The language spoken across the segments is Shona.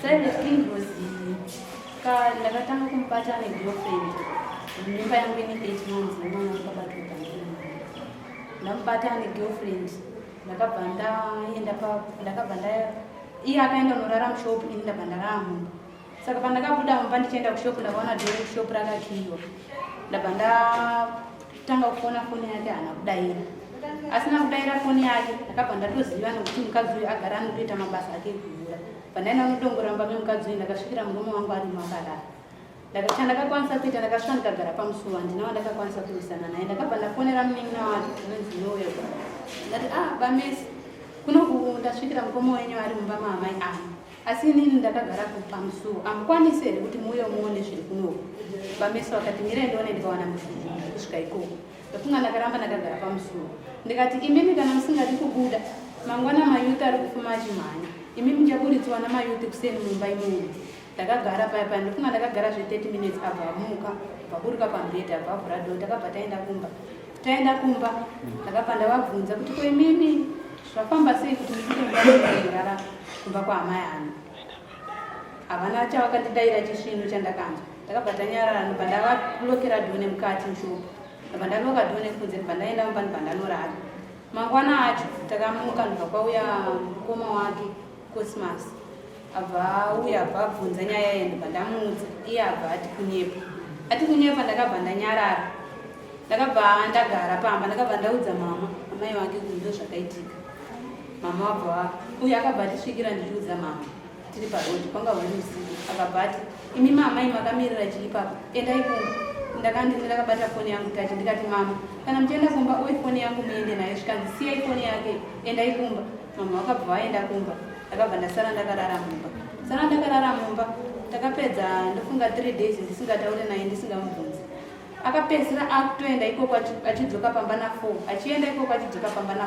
Everything ndakatanga kumubata negirlfriend mimba yangu ine 8 months nemwana wakabatwa ndamubata negirlfriend ndakabva iye akaenda norara mushopu ini ndabva ndarara saka pandakabuda mumba ndichienda kushopu ndakaona dhori kushopu rakakiyiwa ndabva ndatanga kufona foni yake haana kudaira asina kudaira foni yake ndakabva ndatoziva nekuti mukadzi uyu agara anotoita mabasa ake ekuvhura pandaenda nodongoramba memukadzi uyu ndakasvikira muromo wangu ari makarara chandakakwanisa kuita ndakasvika ndikagara pamusuwa ndinawo ndakakwanisa kurwisana naye ndakabva ndafonera munin'ina wake unonzi Noel ndati bamesi kunoku ndasvikira mukomo wenyu ari mumba maamai angu asi inini ndakagara pamusuwa amukwanisi here kuti muuye muone zviri kunoku bamesi wakati mire ndione ndikawana mushuku kusvika ikoko ndofunga ndakaramba ndakagara pamusuwa ndikati imimi kana musingadi kubuda mangwana mayuti ari kufuma achimhanya imimi muchaburidziwa namayuti kuseni mumba imomo ndakagara paya ndofunga ndakagara zve 30 minutes abva amuka vaburuka pambedha abva avhura dho takabva taenda kumba ndakabva ndavabvunza kuti koimimi zvafamba sei kuti ndikutorara kumba kwaamai ano havana chavakandidayira chisvino chandakanzwa ndakabva tanyarara ndobva ndavalokera dhone mukati mushopu ndobva ndaloka dhone kunze ndobva ndaenda mumba ndobva ndanorara mangwana acho takamuka ndobva kwauya mukoma wake Christmas abva auya abva abvunza nyaya yeye ndobva ndamuudza iye abva ati kunyepa ndakabva ndanyarara ndakabva ndagara pamba ndakabva ndaudza mama amai wake kundo zvakaitika mama wabva uye akabva atisvikira ndichiudza mama tiri parodi kwanga huri usiku akabva ati imi mamai makamirira chii papa endai kumba ndakabata foni yangu tachi ndikati mama kana muchienda kumba uye foni yangu muende nayo zvikanzi siyai foni yake endai kumba mama wakabva vaenda kumba ndakabva ndasara ndakarara mumba takapedza ndofunga 3 days ndisingataure naye ndisingamubvunzi akapedzisira akutoenda ikoko achidzoka pamba na4 achienda ikoko achidzoka pamba na4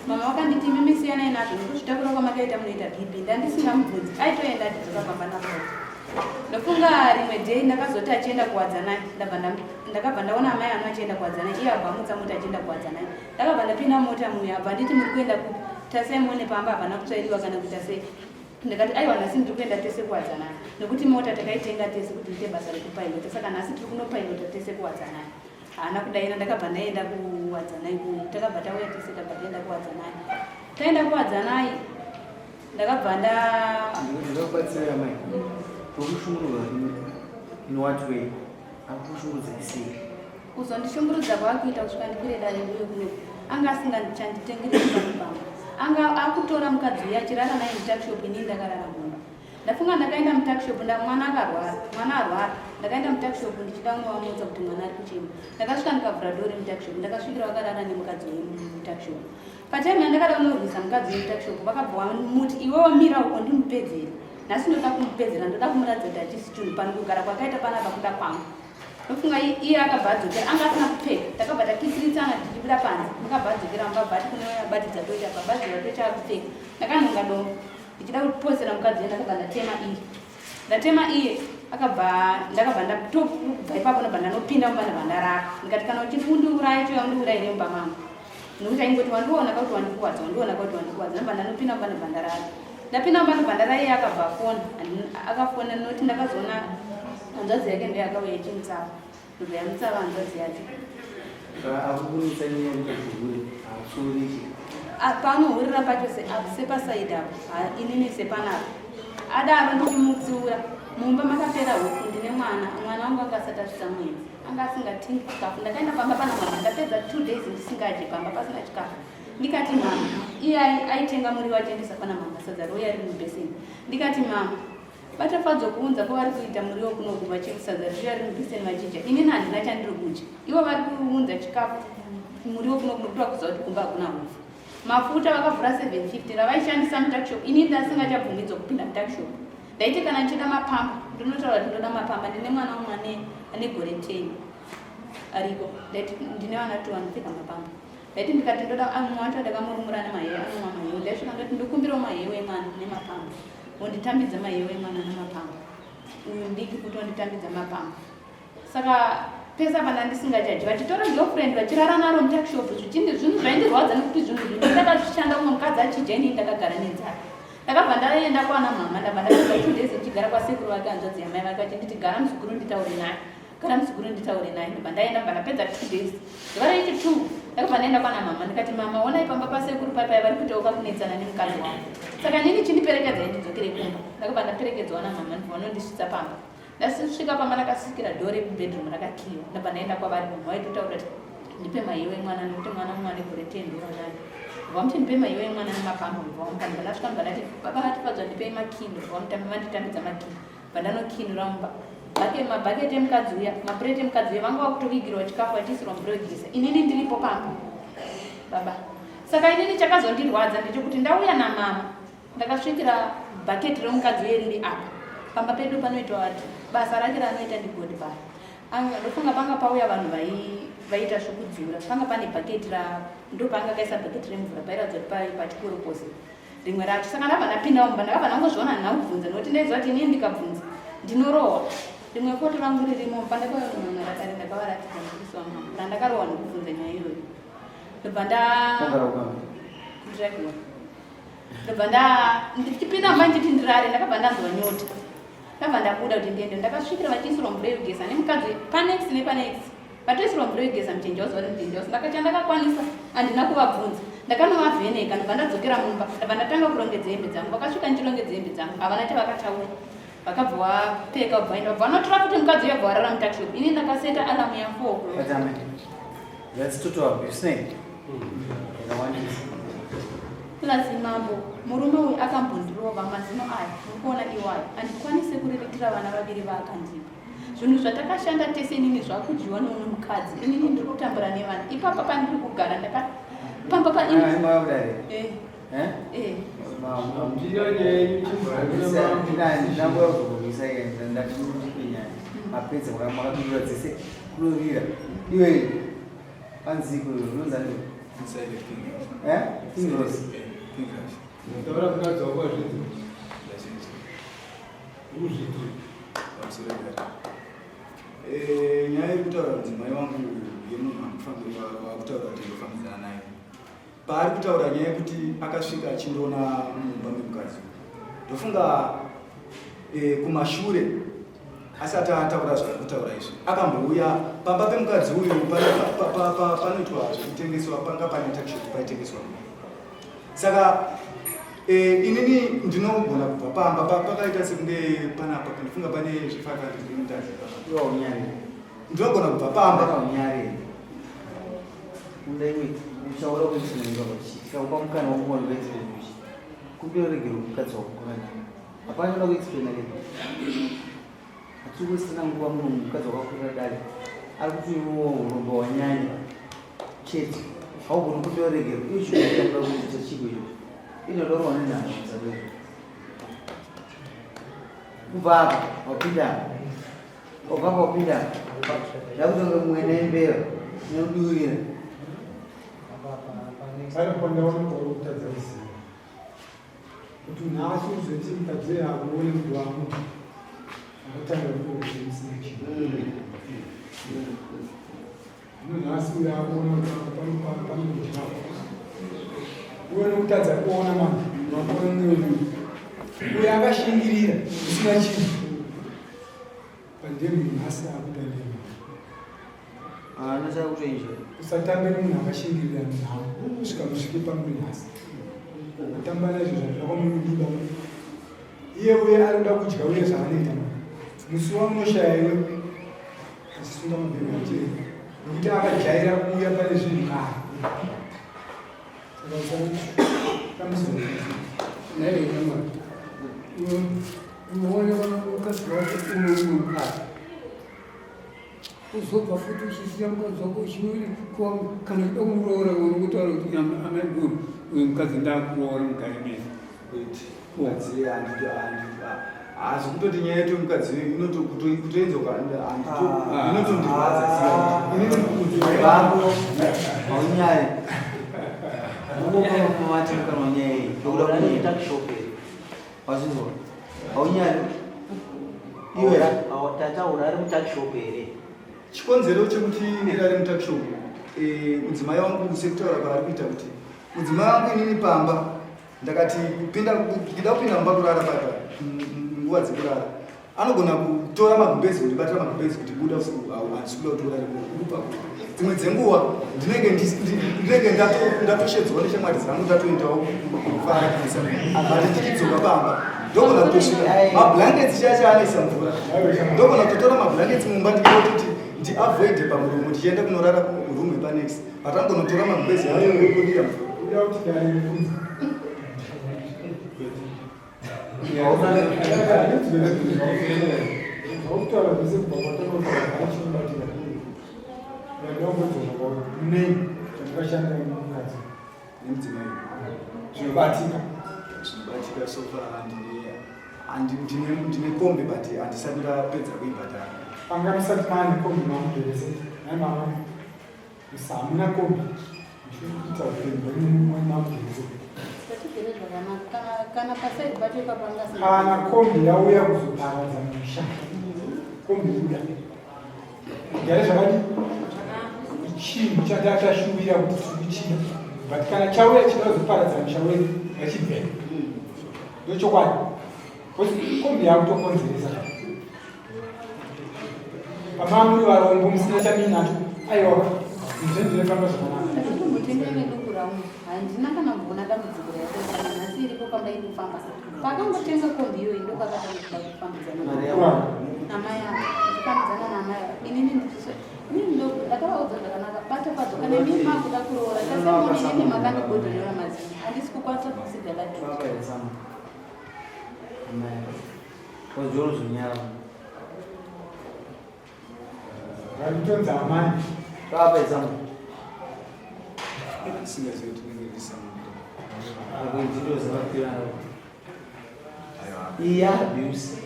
mama wakanditi mimi siyanai nazvo nekuzvitakura kwamakaita munoita bhipi ndandisingamubvunzi aitoenda achidzoka pamba na4 ndofunga rimwe day ndakazoti achienda kuwadza naye ndakabva ndaona amai ano achienda kuwadza naye iye abva amutsa mota achienda kuwadza naye ndakabva ndapinda mota muya abva nditi muri kuenda kupi tasei muone pamba hapana kutsvairiwa kana kuita sei ndikati aiwa nhasi ndiri kuenda tese kuwadza naye nekuti mota takaitenga tese kuti ite basa rekupailota saka nhasi tiri kunopailota tese kuwadza naye haana kudaira ndakabva ndaenda kuwadza naye takabva tauya tese tabva taenda kuwadza naye taenda kuwadza naye ndakabva ndakabatsira mai tokushungurudza in what way akushungurudza sei kuzondishungurudza kwakuita kusvika ndikwire dare uye kunoku anga asingandichanditengerei pamubamba anga akutora mukadzi uya achirara naye mutakishopu inini ndakarara mumba ndafunga ndakaenda mutakishopu mwana arwara ndakaenda mutakishopu ndichida kunovamutsa kuti mwana ari kuchema ndakasvika ndikavhura dori mutakishopu ndakasvikira vakarara nemukadzi wemutakishopu patime yandakada kunorwisa mukadzi wemutakishopu vakabva vamuti iwewo mira uko ndimupedzere nhasi ndoda kumupedzera ndoda kumuratidza kuti hachisi chinhu pano kugara kwakaita panapa kuda kwangu ndofunga iye akabva adzokera anga asina kupfeka takabva takisiritsana tichibuda panze mukabva adzokera mubabva ati kune batidza toita babadzira tocha kupfeka ndakanhonga dombo ndichida kuposera mukadzi we ndakabva ndatema iye ndakabva ndabva ipapo ndobva ndanopinda mumba ndobva ndarara ndikati kana uchindiuraya chiva undiurayire mumba mangu nokuti aingoti wandiona kauti wandikuwadza ndobva ndanopinda mumba ndobva ndarara ndapinda mumba ndobva ndarara iye akabva akafona noti ndakazoona hanzvadzi yake ndo yakauya ichimutsava ndobva yamutsava hanzvadzi yacho panohurira pacho sepasaidi apo inini sepanapa adaro ndichimutsiura mumba makapera huku ndine mwana wangu anga asati asvika mwedzi anga asingatingi chikafu ndakaenda pamba pana mama ndapedza 2 days ndisingadyi pamba pasina chikafu ndikati mama iye aitenga muriwo achiendesa pana mama sadza rouya riri mubheseni ndikati mama vachafadzwa kuunza ko vari kuita muriwo kunoku vachisadza riya riri mubheseni vachidya inini handina chandiri kudya ivo vari kuunza chikafu muriwo kunoku nokutiva kuziva kuti kumba hakuna hufu mafuta vakavhura 750 ravaishandisa mutakishop inini ndasingachabvumidzwa kupinda mutakishop ndaiti kana ndichida mapamba ndinotaura kuti ndoda mapamba ndine mwana umwe ane gore 10 ariko ndine vana 2 vanopfeka mapamba ndaiti ndikati ndoda mumwe wacho ndakamurumura nemahewe anomwa mahewe ndaisvika ndati ndikumbirawo mahewe emwana nemapamba wonditambidza mahewe emwana nemapamba uyu ndiki kuti wonditambidza mapamba saka pesa pana ndisingachadyi vachitora girlfriend vachirara naro mutakishop zvinhu zvaindirwadza nekuti zvinhu zvino ndakazvishanda umwe mukadzi achidya inini ndakagara nenzara ndakabva ndaenda kwana mama ndabva ndakabva 2 days ndigara kwasekuru vake hanzvadzi yamai vake vachinditi gara muzukuru nditaure naye, gara muzukuru nditaure naye. Ndobva ndaenda ndapedza 2 days. Zuva raiti 2 ndakabva ndaenda kwana mama ndikati mama onai pamba pasekuru papai vari kutouka kunetsana nemukadzi wangu. Saka nini chindiperekedzai ndidzokere kumba. Ndakabva ndaperekedzwa namama vanondisvitsa pamba. Ndasvika pamba ndakasvikira dhoo rebedroom rakakiyiwa. Ndabva ndaenda kwavari munhu waitotaura kuti ndipe maiwe mwana nekuti mwana mumwana gore 10 ndoranayo. Vamuti ndipe maiwe mwana nemapambo vamuka. Ndasvika ndati baba vatipadzwa ndipei makini vanditambidza makini. Vandanokinura mumba. Mabhaketi emukadzi uya, mapureti emukadzi uya vanga vakutobikirwa chikafu vachiisirwa mvura yogeza. Inini ndiripo pamba baba. Saka inini chakazondirwadza ndechekuti ndauya namama ndakasvikira bhaketi remukadzi uye riri apa. Pamba pedu panoitwa vati basa rake ranoita ndigodi bari. Ndofunga panga pauya vanhu vaita zvokudzura. Panga pane bhaketi ndopanga kaisa bhaketi remvura pairadzwa pachikoroposi rimwe racho. Saka ndabva ndapinda mumba ndakabva ndangozviona ndinakubvunza nokuti ndaiziva kuti inini ndikabvunza ndinorohwa. Rimwe foto rangu ririmo pandakaona mwana rakare ndakavaratidza mudzidzisi wamama randakarohwa nekubvunza nyaya iyoyo. Ndobva ndichipinda mumba nditi ndirare ndakabva ndanzwa nyota. Ndabva ndabuda kuti ndiende. Ndakasvikira vachiisirwa mvura yogeza nemukadzi panex nepanex. Vatoisirwa mvura yogeza muchenja wazuva rindindi wose. Ndakati ndakakwanisa handina kuvabvunza. Ndakanovavheneka ndobva ndadzokera mumba. Ndabva ndatanga kurongedza hembe dzangu. Vakasvika ndichirongedza hembe dzangu havana chavakataura. Vakabva vapfeka vabvaenda vabva vanotora kuti mukadzi uya bva warara mutakishop. Ini ndakaseta alamu ya4 o'clock. That's total abuse. Plus mambo murume uyu akambondirova mazino aya mukuona iwayo handikwanise kuriritira vana vaviri vaakandipa. Zvinhu zvatakashanda tese inini zvakudyiwa noumwe mukadzi. Inini ndiri kutambura nevana ipapa pandiri kugara ndakapamba nyaya yekutaura kuti mai wangu yemunhu wakutaura kuti ndofambidzana naye paari kutaura nyaya yekuti akasvika achindoona mumba memukadzi ndofunga kumashure asati ataura zvari kutaura izvi akambouya pamba pemukadzi uyu panoitwa zvekutengeswa panga pane takishop paitengeswa. Saka inini ndinogona kubva pamba pakaita sekunge panapa ndifunga pane zve500 ndinogona kubva pamba uchaura kuti chikakupa mukana wokumwa rubatsiro kuberekera mukadzi wakukwana hapana unoda kuexplaina leo hatiri kusina nguva muno mukadzi wakakura dare ari kuti iwo urombo wanyanya chete haugoni kuberekera iyo chikuita kuita chiko icho inoda kuwana nhano dzabezvo kubva apa wapinda wabva apa wapinda ndakutonge mumwe nembera inodurira aripondaonokutadza kuziva kuti nhasi uzoti mukadzi akuone mndu wamo akatanga kuomusina chinhu ino nhasi uyo akuona panokutyako uye nokutadza kuona mwana wakuona newemunhu uyo akashingirira usina chinhu pandiye munhu nhasi akudanema anasaka kutoinja usatambe nemunhu akashingirira munhau kusvika musvike pamuri nhasi atamba nazvo zvakamududa iye uye anoda kudya uye zvaanoita musi wamunoshaya iwe achisunga mabhero achiri nokuti akajaira kuuya pane zvinhu kare saka kamuzinaiwenyama unoonekana mukadzi wake unomukadzi uzobva futi uchisiya mukadzi wako uchinoiri kana kuda kumuroora unokutaura kuti amaguru uyu mukadzi ndakuroora mugari mese hazi kutoti nyaya yeto mukadzi kutoenzoka inotondirwadza vavo haunyari ukokamamatimukana nyaya iyi ndokuda kutakishope wazvinzwa haunyari iwe tataura ari mutakishope here chikonzero chekuti ndirari mutakishopu mudzimai wangu sekutaura paari kuita kuti mudzimai wangu inini pamba ndakati ndida kupinda mumba kurara papa nguva dzekurara anogona kutora magumbezi kundibatira magumbezi kuti buda usiku handisikuda kutora upa dzimwe dzenguva ndinenge ndatoshedzwa neshamwari dzangu ndatoendawo kufarakisa handitidzoka pamba ndogona kutosvika mablankets chacho anoisa mvura ndogona kutotora mablankets mumba ndikoti ndiavoide pamuromo tichienda kunorara kurumu yepanext but anogonotora magumbezi ayoodira mvura zvinobatika sofa ndine kombi but handisati ndapedza kuibhadhara panga musati maane kombi mamugerese naimama musamuna kombi kuita upenyu mamugerese kana kombi yauya kuzoparadza musha kombi uya gare zvakadi chinhu chatatashuvira kuti tikuchina but kana chauya chida kuzoparadza musha wedu ngachibveni ndochokwadi kombi yakutokonzeresa pamamuri varombo musina chaminacho aiwa ndinefamba zvakanaka handina kana kugona dambudziko rayaasi iripo pamba inofamba pakangotenga kombi iyoyi ndokakatangoda kufambidzana namai ndifambidzana namai inini ndakavaudza zvakanaka pato padzo kana mii makuda kuroora tasemoninini makandigodhorera mazina handisi kukwanisa kusigaladhii ngaritonza amai Kaapedzamu. Iya abuse.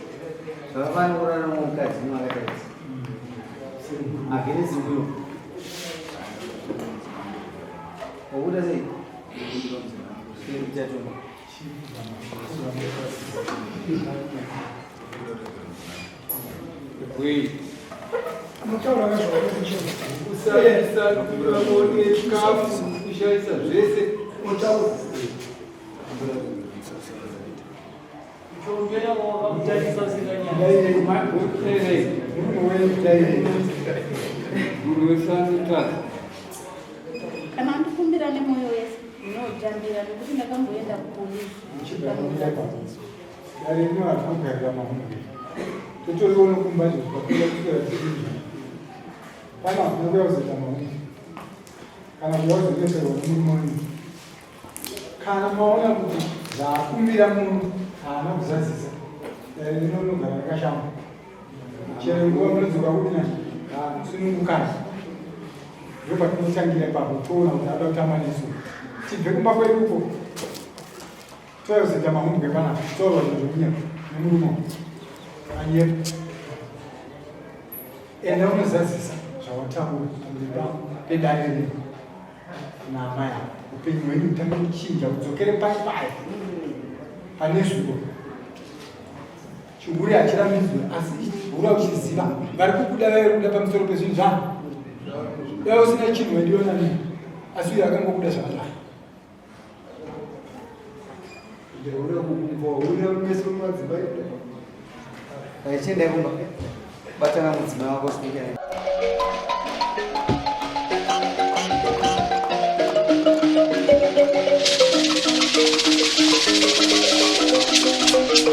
Zvakafana kurara nomukadzi nemakadzi. Agirisi uyo. Wakuda sei? Kuchatomba. Wait. mutaura ngezvakakuti kusayisa kurabone chikafu kushaisa zvese mutaura chongera wakakutarisa munhu wesanitasi kana ndikumbira nemoyo wese ndinojambira nekuti ndakamboenda kupolisi darino akagarira mahungu totoriona kumbacho zvakapera kusera tiii kana kunokuya kuzoita mahungu kana kuya kuzoteserwa nemurumoni kana maona kuti zvaakumbira munhu haana kuzadzisa dare rinonogara rakashama chero nguva munodzoka kudina sunungukana ndopatinotangira ipapo toona kuti ada kutamba nesu tibve kumba kweduko toyozoita mahungu epanapa toorwa zvezvokunya nemurumo anye enda unozadzisa zvawataura pedare rino nama yako upenyu hwedu hutange kuchinja kudzokere paipai pane zuvo chiburi hachirambidzwe asi ura uchiziva vari kukuda vairi kuda pamusoro pezvinhu zvanhu dai usina chinhu wendiona nini asi uyo akangokuda zvakadai Chiendai kumba. Batana mudzimai wako sikuke.